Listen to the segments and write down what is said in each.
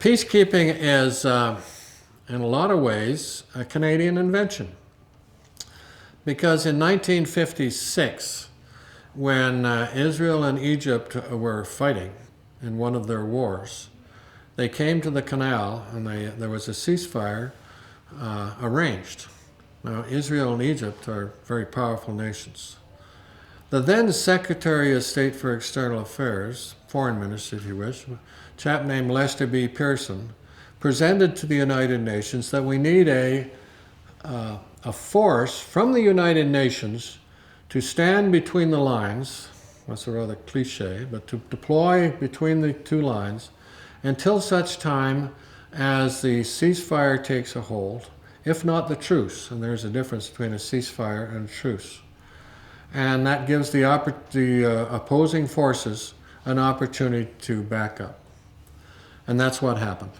Peacekeeping is, in a lot of ways, a Canadian invention. Because in 1956, when Israel and Egypt were fighting in one of their wars, they came to the canal and there was a ceasefire arranged. Now, Israel and Egypt are very powerful nations. The then Secretary of State for External Affairs, Foreign Minister if you wish, a chap named Lester B. Pearson, presented to the United Nations that we need a force from the United Nations to stand between the lines, that's a rather cliche, but to deploy between the two lines until such time as the ceasefire takes a hold, if not the truce, and there's a difference between a ceasefire and a truce. And that gives the opposing forces an opportunity to back up. And that's what happened.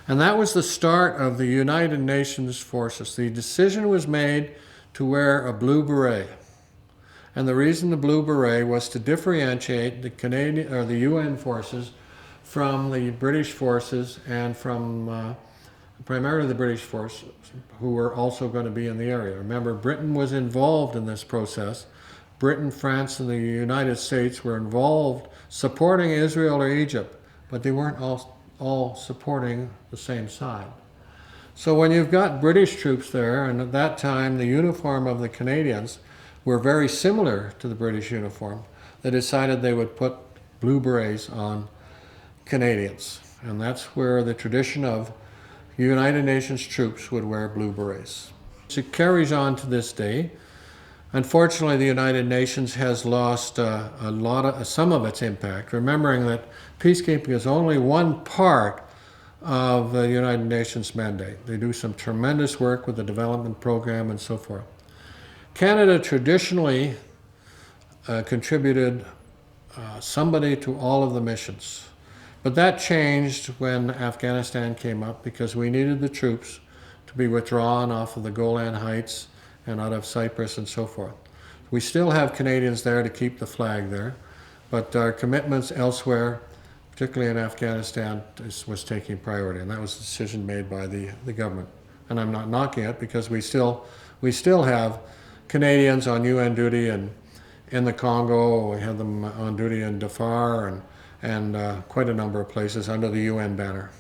And that was the start of the United Nations forces. The decision was made to wear a blue beret. And the reason the blue beret was to differentiate the Canadian or the UN forces from the British forces and from primarily the British forces who were also going to be in the area. Remember, Britain was involved in this process. Britain, France, and the United States were involved supporting Israel or Egypt, but they weren't all supporting the same side. So when you've got British troops there, and at that time the uniform of the Canadians were very similar to the British uniform, they decided they would put blue berets on Canadians. And that's where the tradition of United Nations troops would wear blue berets. It carries on to this day. Unfortunately, the United Nations has lost some of its impact, remembering that peacekeeping is only one part of the United Nations mandate. They do some tremendous work with the development program and so forth. Canada traditionally contributed somebody to all of the missions. But that changed when Afghanistan came up because we needed the troops to be withdrawn off of the Golan Heights and out of Cyprus and so forth. We still have Canadians there to keep the flag there, but our commitments elsewhere, particularly in Afghanistan, was taking priority, and that was a decision made by the government. And I'm not knocking it because we still have Canadians on UN duty in the Congo. We have them on duty in Darfur and quite a number of places under the UN banner.